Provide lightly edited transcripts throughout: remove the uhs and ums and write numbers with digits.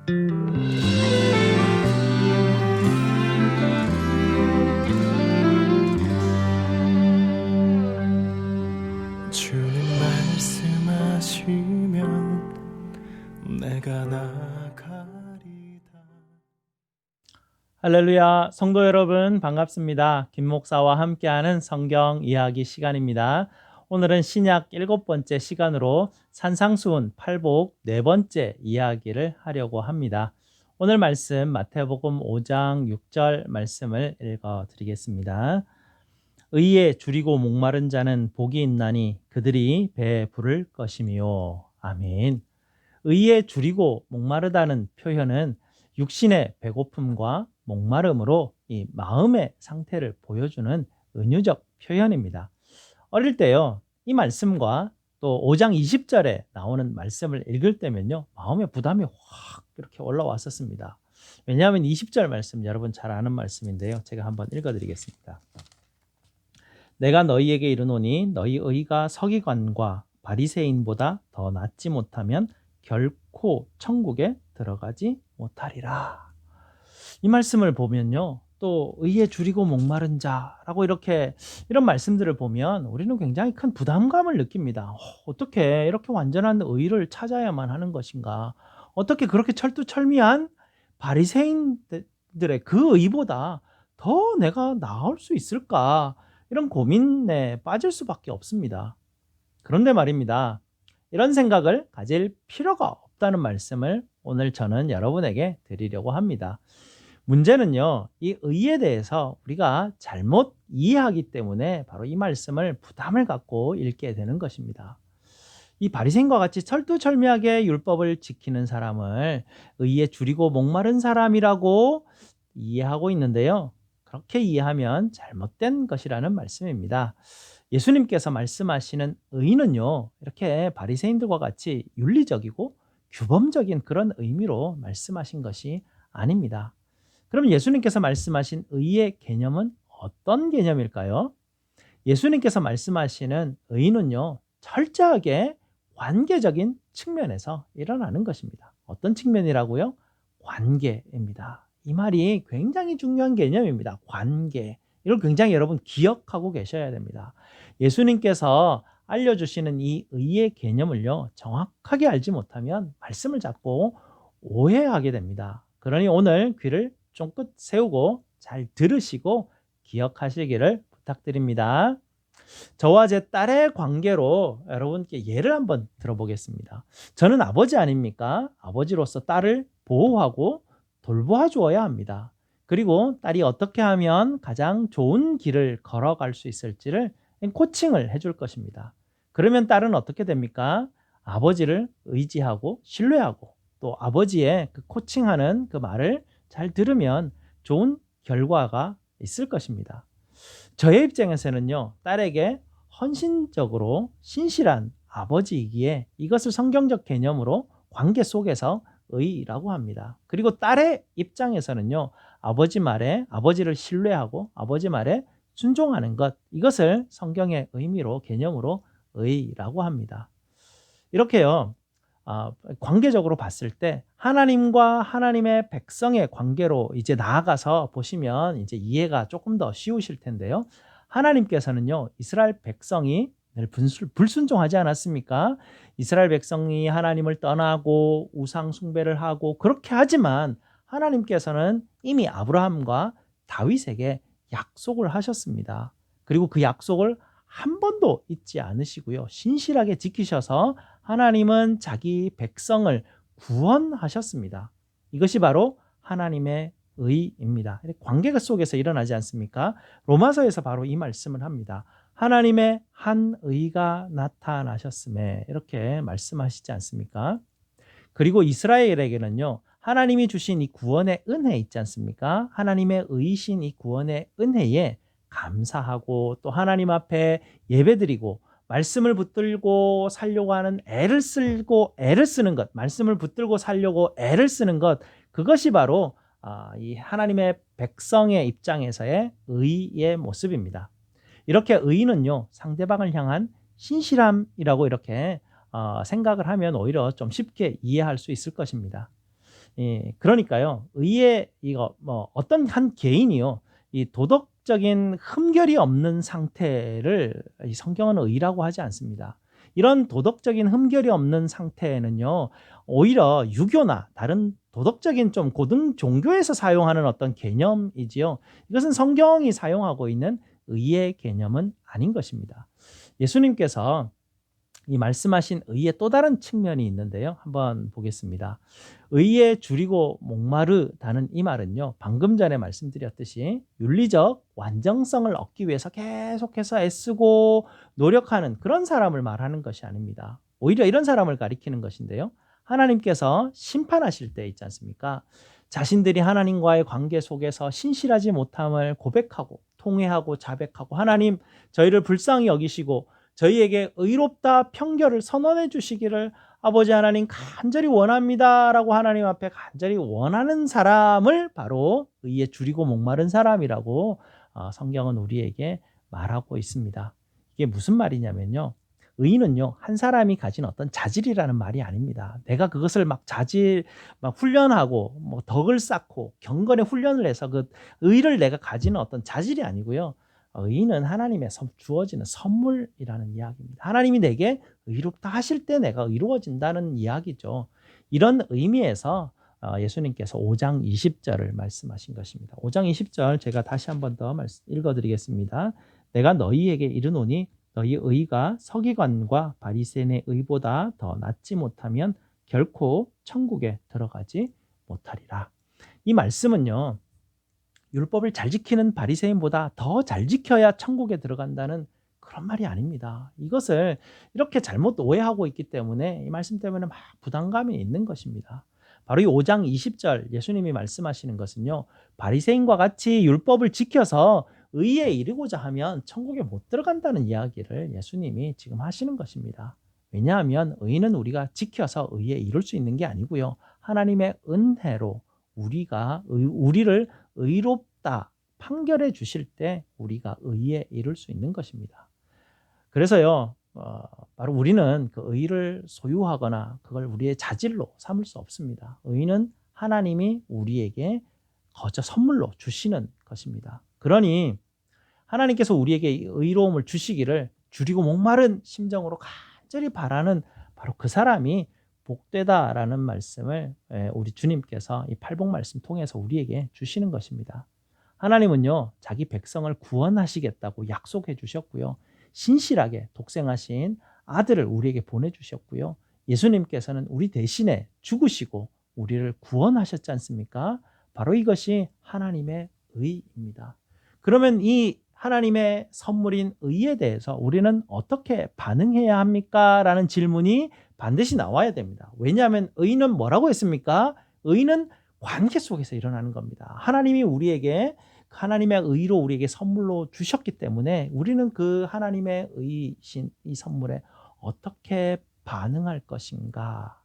주님 말씀하시면 내가 나가리다. 할렐루야, 성도 여러분 반갑습니다. 김 목사와 함께하는 성경 이야기 시간입니다. 오늘은 신약 7번째 시간으로 산상수훈 팔복 4번째 이야기를 하려고 합니다. 오늘 말씀 마태복음 5장 6절 말씀을 읽어드리겠습니다. 의에 줄이고 목마른 자는 복이 있나니 그들이 배에 부를 것이미요. 아멘. 의에 줄이고 목마르다는 표현은 육신의 배고픔과 목마름으로 이 마음의 상태를 보여주는 은유적 표현입니다. 어릴 때요, 이 말씀과 또 5장 20절에 나오는 말씀을 읽을 때면요, 마음의 부담이 확 이렇게 올라왔었습니다. 왜냐하면 20절 말씀 여러분 잘 아는 말씀인데요, 제가 한번 읽어드리겠습니다. 내가 너희에게 이르노니 너희 의가 서기관과 바리새인보다 더 낫지 못하면 결코 천국에 들어가지 못하리라. 이 말씀을 보면요, 또 의에 줄이고 목마른 자라고 이런 말씀들을 보면 우리는 굉장히 큰 부담감을 느낍니다. 어떻게 이렇게 완전한 의를 찾아야만 하는 것인가? 어떻게 그렇게 철두철미한 바리새인들의 그 의보다 더 내가 나을 수 있을까? 이런 고민에 빠질 수밖에 없습니다. 그런데 말입니다, 이런 생각을 가질 필요가 없다는 말씀을 오늘 저는 여러분에게 드리려고 합니다. 문제는요, 이 의에 대해서 우리가 잘못 이해하기 때문에 바로 이 말씀을 부담을 갖고 읽게 되는 것입니다. 이 바리새인과 같이 철두철미하게 율법을 지키는 사람을 의에 줄이고 목마른 사람이라고 이해하고 있는데요, 그렇게 이해하면 잘못된 것이라는 말씀입니다. 예수님께서 말씀하시는 의는요, 이렇게 바리새인들과 같이 윤리적이고 규범적인 그런 의미로 말씀하신 것이 아닙니다. 그럼 예수님께서 말씀하신 의의 개념은 어떤 개념일까요? 예수님께서 말씀하시는 의는요, 철저하게 관계적인 측면에서 일어나는 것입니다. 어떤 측면이라고요? 관계입니다. 이 말이 굉장히 중요한 개념입니다. 관계. 이걸 굉장히 여러분 기억하고 계셔야 됩니다. 예수님께서 알려주시는 이 의의 개념을요, 정확하게 알지 못하면 말씀을 자꾸 오해하게 됩니다. 그러니 오늘 귀를 쫑긋 세우고 잘 들으시고 기억하시기를 부탁드립니다. 저와 제 딸의 관계로 여러분께 예를 한번 들어보겠습니다. 저는 아버지 아닙니까? 아버지로서 딸을 보호하고 돌보아 주어야 합니다. 그리고 딸이 어떻게 하면 가장 좋은 길을 걸어갈 수 있을지를 코칭을 해줄 것입니다. 그러면 딸은 어떻게 됩니까? 아버지를 의지하고 신뢰하고 또 아버지의 그 코칭하는 그 말을 잘 들으면 좋은 결과가 있을 것입니다. 저의 입장에서는요, 딸에게 헌신적으로 신실한 아버지이기에 이것을 성경적 개념으로 관계 속에서 의라고 합니다. 그리고 딸의 입장에서는요, 아버지 말에 아버지를 신뢰하고 아버지 말에 순종하는 것, 이것을 성경의 의미로 개념으로 의라고 합니다. 이렇게요, 관계적으로 봤을 때 하나님과 하나님의 백성의 관계로 이제 나아가서 보시면 이제 이해가 조금 더 쉬우실 텐데요. 하나님께서는요, 이스라엘 백성이 늘 불순종하지 않았습니까? 이스라엘 백성이 하나님을 떠나고 우상 숭배를 하고 그렇게 하지만 하나님께서는 이미 아브라함과 다윗에게 약속을 하셨습니다. 그리고 그 약속을 한 번도 잊지 않으시고요, 신실하게 지키셔서 하나님은 자기 백성을 구원하셨습니다. 이것이 바로 하나님의 의입니다. 관계가 속에서 일어나지 않습니까? 로마서에서 바로 이 말씀을 합니다. 하나님의 한 의가 나타나셨음에 이렇게 말씀하시지 않습니까? 그리고 이스라엘에게는요, 하나님이 주신 이 구원의 은혜 있지 않습니까? 하나님의 의신 이 구원의 은혜에 감사하고 또 하나님 앞에 예배드리고 말씀을 붙들고 살려고 하는 애를 쓰는 것, 말씀을 붙들고 살려고 애를 쓰는 것, 그것이 바로 이 하나님의 백성의 입장에서의 의의 모습입니다. 이렇게 의는요, 상대방을 향한 신실함이라고 이렇게 생각을 하면 오히려 좀 쉽게 이해할 수 있을 것입니다. 예, 그러니까요. 의의 이거 뭐 어떤 한 개인이요. 이 도덕적인 흠결이 없는 상태를 이 성경은 의라고 하지 않습니다. 이런 도덕적인 흠결이 없는 상태는요. 오히려 유교나 다른 도덕적인 좀 고등 종교에서 사용하는 어떤 개념이지요. 이것은 성경이 사용하고 있는 의의 개념은 아닌 것입니다. 예수님께서 이 말씀하신 의의 또 다른 측면이 있는데요. 한번 보겠습니다. 의에 줄이고 목마르다는 이 말은요. 방금 전에 말씀드렸듯이 윤리적 완전성을 얻기 위해서 계속해서 애쓰고 노력하는 그런 사람을 말하는 것이 아닙니다. 오히려 이런 사람을 가리키는 것인데요. 하나님께서 심판하실 때 있지 않습니까? 자신들이 하나님과의 관계 속에서 신실하지 못함을 고백하고 통회하고 자백하고 하나님 저희를 불쌍히 여기시고 저희에게 의롭다 평결을 선언해 주시기를 아버지 하나님 간절히 원합니다라고 하나님 앞에 간절히 원하는 사람을 바로 의에 줄이고 목마른 사람이라고 성경은 우리에게 말하고 있습니다. 이게 무슨 말이냐면요. 의는요, 한 사람이 가진 어떤 자질이라는 말이 아닙니다. 내가 그것을 막 훈련하고, 뭐 덕을 쌓고, 경건의 훈련을 해서 그 의를 내가 가지는 어떤 자질이 아니고요. 의는 하나님의 주어지는 선물이라는 이야기입니다. 하나님이 내게 의롭다 하실 때 내가 의로워진다는 이야기죠. 이런 의미에서 예수님께서 5장 20절을 말씀하신 것입니다. 5장 20절 제가 다시 한번 더 읽어드리겠습니다. 내가 너희에게 이르노니 너희 의가 서기관과 바리새인의 의보다 더 낫지 못하면 결코 천국에 들어가지 못하리라. 이 말씀은요. 율법을 잘 지키는 바리새인보다 더 잘 지켜야 천국에 들어간다는 그런 말이 아닙니다. 이것을 이렇게 잘못 오해하고 있기 때문에 이 말씀 때문에 막 부담감이 있는 것입니다. 바로 이 5장 20절 예수님이 말씀하시는 것은요. 바리새인과 같이 율법을 지켜서 의에 이르고자 하면 천국에 못 들어간다는 이야기를 예수님이 지금 하시는 것입니다. 왜냐하면 의는 우리가 지켜서 의에 이룰 수 있는 게 아니고요. 하나님의 은혜로 우리를 의롭다 판결해 주실 때 우리가 의에 이룰 수 있는 것입니다. 그래서요, 바로 우리는 그 의를 소유하거나 그걸 우리의 자질로 삼을 수 없습니다. 의는 하나님이 우리에게 거저 선물로 주시는 것입니다. 그러니 하나님께서 우리에게 의로움을 주시기를 줄이고 목마른 심정으로 간절히 바라는 바로 그 사람이 복되다라는 말씀을 우리 주님께서 이 팔복 말씀 통해서 우리에게 주시는 것입니다. 하나님은요, 자기 백성을 구원하시겠다고 약속해 주셨고요. 신실하게 독생하신 아들을 우리에게 보내주셨고요. 예수님께서는 우리 대신에 죽으시고 우리를 구원하셨지 않습니까? 바로 이것이 하나님의 의입니다. 그러면 이 하나님의 선물인 의에 대해서 우리는 어떻게 반응해야 합니까? 라는 질문이 반드시 나와야 됩니다. 왜냐하면 의는 뭐라고 했습니까? 의는 관계 속에서 일어나는 겁니다. 하나님이 우리에게 하나님의 의로 우리에게 선물로 주셨기 때문에 우리는 그 하나님의 의이신 이 선물에 어떻게 반응할 것인가?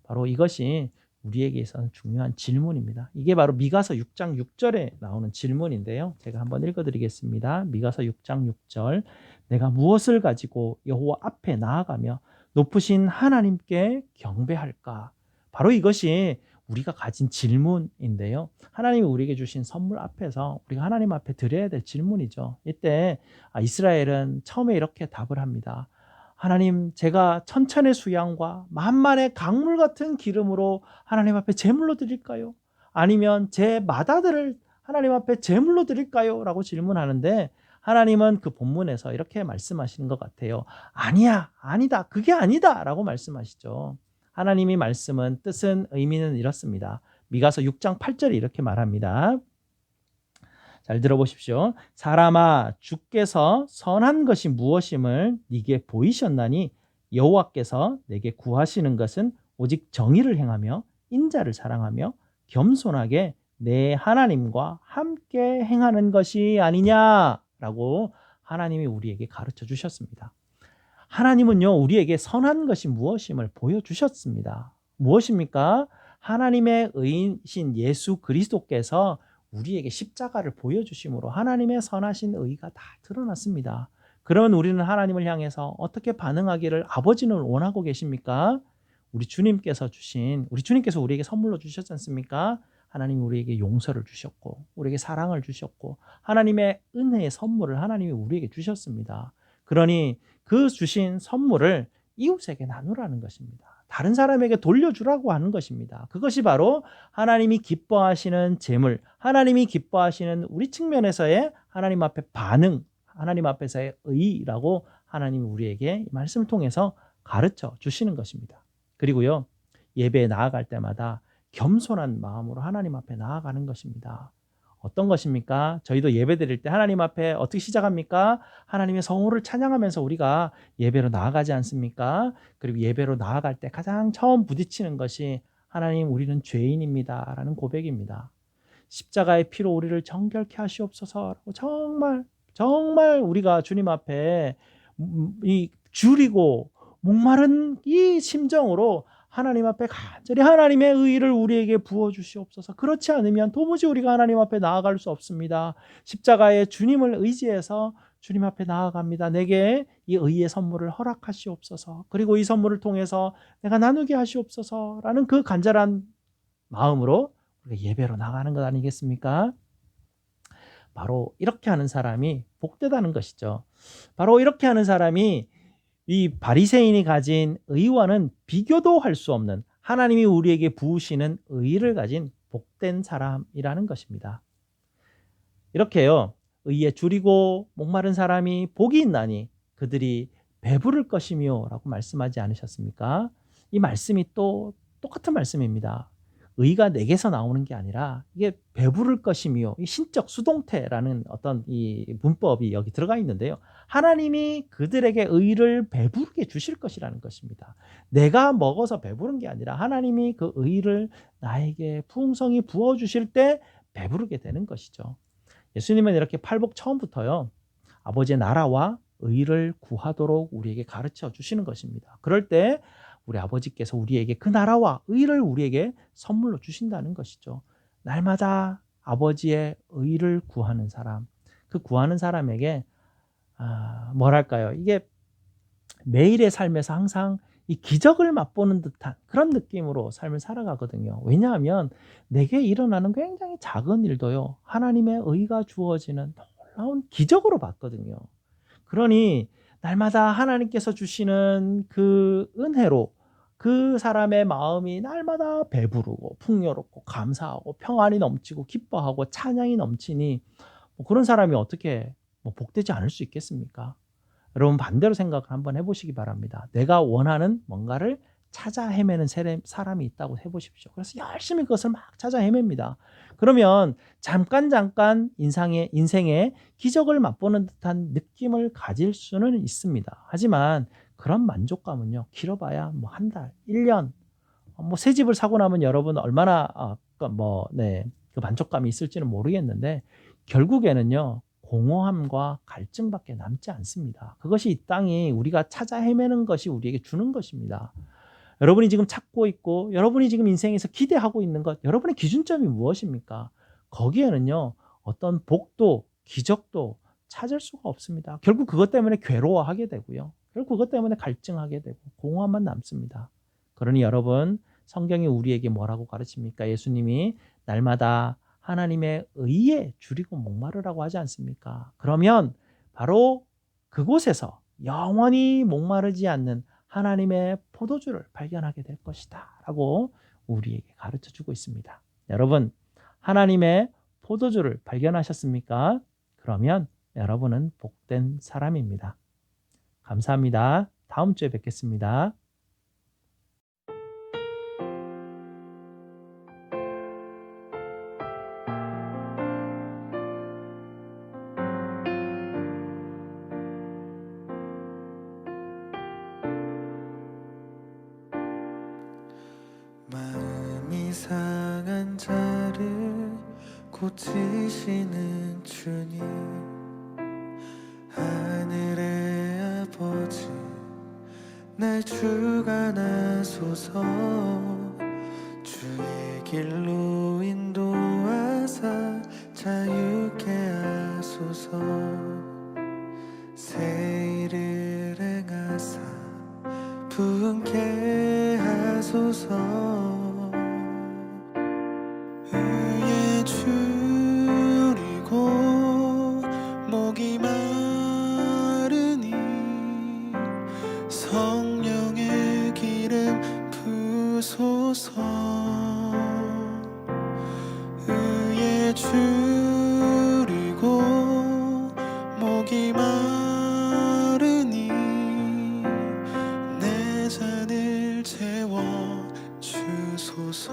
바로 이것이 우리에게 있어서 중요한 질문입니다. 이게 바로 미가서 6장 6절에 나오는 질문인데요. 제가 한번 읽어드리겠습니다. 미가서 6장 6절 내가 무엇을 가지고 여호와 앞에 나아가며 높으신 하나님께 경배할까? 바로 이것이 우리가 가진 질문인데요. 하나님이 우리에게 주신 선물 앞에서 우리가 하나님 앞에 드려야 될 질문이죠. 이때 이스라엘은 처음에 이렇게 답을 합니다. 하나님, 제가 천천의 수양과 만만의 강물 같은 기름으로 하나님 앞에 제물로 드릴까요? 아니면 제 맏아들을 하나님 앞에 제물로 드릴까요? 라고 질문하는데 하나님은 그 본문에서 이렇게 말씀하시는 것 같아요. 아니야, 아니다, 그게 아니다 라고 말씀하시죠. 하나님이 말씀은 뜻은 의미는 이렇습니다. 미가서 6장 8절이 이렇게 말합니다. 잘 들어보십시오. 사람아, 주께서 선한 것이 무엇임을 네게 보이셨나니 여호와께서 내게 구하시는 것은 오직 정의를 행하며 인자를 사랑하며 겸손하게 내 하나님과 함께 행하는 것이 아니냐라고 하나님이 우리에게 가르쳐 주셨습니다. 하나님은요, 우리에게 선한 것이 무엇임을 보여주셨습니다. 무엇입니까? 하나님의 의인이신 예수 그리스도께서 우리에게 십자가를 보여주심으로 하나님의 선하신 의가 다 드러났습니다. 그러면 우리는 하나님을 향해서 어떻게 반응하기를 아버지는 원하고 계십니까? 우리 주님께서 우리에게 선물로 주셨지 않습니까? 하나님이 우리에게 용서를 주셨고 우리에게 사랑을 주셨고 하나님의 은혜의 선물을 하나님이 우리에게 주셨습니다. 그러니 그 주신 선물을 이웃에게 나누라는 것입니다. 다른 사람에게 돌려주라고 하는 것입니다. 그것이 바로 하나님이 기뻐하시는 재물, 하나님이 기뻐하시는 우리 측면에서의 하나님 앞에 반응, 하나님 앞에서의 의라고 하나님이 우리에게 이 말씀을 통해서 가르쳐 주시는 것입니다. 그리고요, 예배에 나아갈 때마다 겸손한 마음으로 하나님 앞에 나아가는 것입니다. 어떤 것입니까? 저희도 예배 드릴 때 하나님 앞에 어떻게 시작합니까? 하나님의 성호를 찬양하면서 우리가 예배로 나아가지 않습니까? 그리고 예배로 나아갈 때 가장 처음 부딪히는 것이 하나님, 우리는 죄인입니다 라는 고백입니다. 십자가의 피로 우리를 정결케 하시옵소서라고 정말 우리가 주님 앞에 이 줄이고 목마른 이 심정으로 하나님 앞에 간절히 하나님의 의의를 우리에게 부어주시옵소서. 그렇지 않으면 도무지 우리가 하나님 앞에 나아갈 수 없습니다. 십자가의 주님을 의지해서 주님 앞에 나아갑니다. 내게 이 의의 선물을 허락하시옵소서. 그리고 이 선물을 통해서 내가 나누게 하시옵소서라는 그 간절한 마음으로 우리가 예배로 나가는 것 아니겠습니까? 바로 이렇게 하는 사람이 복되다는 것이죠. 바로 이렇게 하는 사람이 이 바리새인이 가진 의와는 비교도 할 수 없는 하나님이 우리에게 부으시는 의를 가진 복된 사람이라는 것입니다. 이렇게요, 의에 줄이고 목마른 사람이 복이 있나니 그들이 배부를 것이며 라고 말씀하지 않으셨습니까? 이 말씀이 또 똑같은 말씀입니다. 의가 내게서 나오는 게 아니라 이게 배부를 것이며, 이 신적 수동태라는 어떤 이 문법이 여기 들어가 있는데요. 하나님이 그들에게 의를 배부르게 주실 것이라는 것입니다. 내가 먹어서 배부른 게 아니라 하나님이 그 의를 나에게 풍성히 부어 주실 때 배부르게 되는 것이죠. 예수님은 이렇게 팔복 처음부터요, 아버지의 나라와 의를 구하도록 우리에게 가르쳐 주시는 것입니다. 그럴 때 우리 아버지께서 우리에게 그 나라와 의를 우리에게 선물로 주신다는 것이죠. 날마다 아버지의 의를 구하는 사람, 그 구하는 사람에게 뭐랄까요? 이게 매일의 삶에서 항상 이 기적을 맛보는 듯한 그런 느낌으로 삶을 살아가거든요. 왜냐하면 내게 일어나는 굉장히 작은 일도요, 하나님의 의가 주어지는 놀라운 기적으로 봤거든요. 그러니 날마다 하나님께서 주시는 그 은혜로 그 사람의 마음이 날마다 배부르고 풍요롭고 감사하고 평안이 넘치고 기뻐하고 찬양이 넘치니 그런 사람이 어떻게 복되지 않을 수 있겠습니까? 여러분, 반대로 생각을 한번 해보시기 바랍니다. 내가 원하는 뭔가를 찾아 헤매는 사람이 있다고 해보십시오. 그래서 열심히 그것을 막 찾아 헤맵니다. 그러면 잠깐 인생에 기적을 맛보는 듯한 느낌을 가질 수는 있습니다. 하지만 그런 만족감은요, 길어봐야 한 달, 1년, 새 집을 사고 나면 여러분 얼마나 그 만족감이 있을지는 모르겠는데 결국에는요, 공허함과 갈증밖에 남지 않습니다. 그것이 이 땅이 우리가 찾아 헤매는 것이 우리에게 주는 것입니다. 여러분이 지금 찾고 있고 여러분이 지금 인생에서 기대하고 있는 것, 여러분의 기준점이 무엇입니까? 거기에는요, 어떤 복도 기적도 찾을 수가 없습니다. 결국 그것 때문에 괴로워하게 되고요, 결국 그것 때문에 갈증하게 되고 공허함만 남습니다. 그러니 여러분, 성경이 우리에게 뭐라고 가르칩니까? 예수님이 날마다 하나님의 의에 줄이고 목마르라고 하지 않습니까? 그러면 바로 그곳에서 영원히 목마르지 않는 하나님의 포도주를 발견하게 될 것이다 라고 우리에게 가르쳐주고 있습니다. 여러분, 하나님의 포도주를 발견하셨습니까? 그러면 여러분은 복된 사람입니다. 감사합니다. 다음 주에 뵙겠습니다. 마음이 상한 자를 고치시는 주님, 하늘의 아버지 날 주관하소서. 주의 길로 인도하사 자유케 하소서. 새 일을 행하사 부흥케 하소서. 줄이고 목이 마르니 내 잔을 채워 주소서.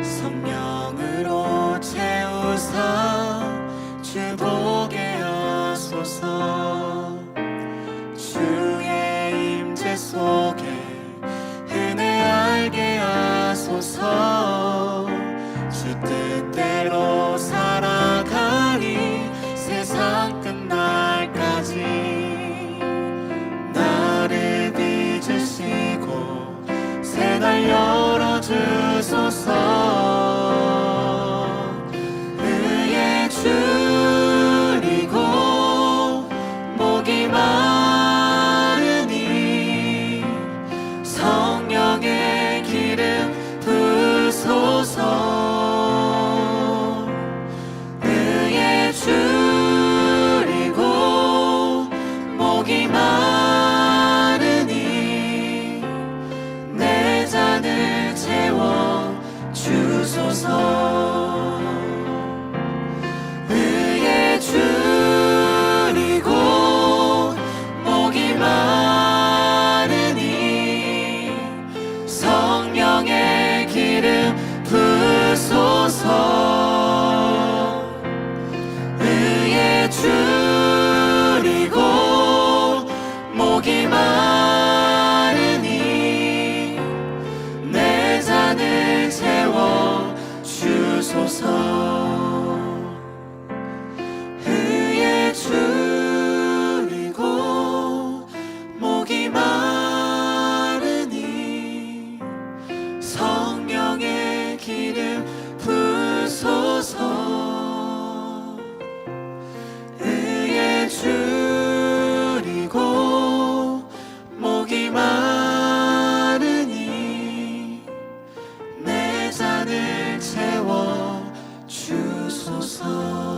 성령으로 채우사 주 보게 하소서. 주의 임재 속에 은혜 알게 하소서. 주 뜻대로 살아가리 세상 끝날까지. 나를 빚으시고 새날 열어주소서. 의에 줄이고 목이 마르니 성령의 기름 부소서. 의에 줄이고 목이 마르니 내 잔을 채워 주소서. 의에 줄이고 목이 마르니 성령의 기름 부소서. 의에 줄이고 목이 마르니 내 잔을 채워 주소서. 의에 줄이고 목이 마르니 성령의 기름 부소서. 의에 줄이고 목이 마르니 내 잔을 채워 주소서.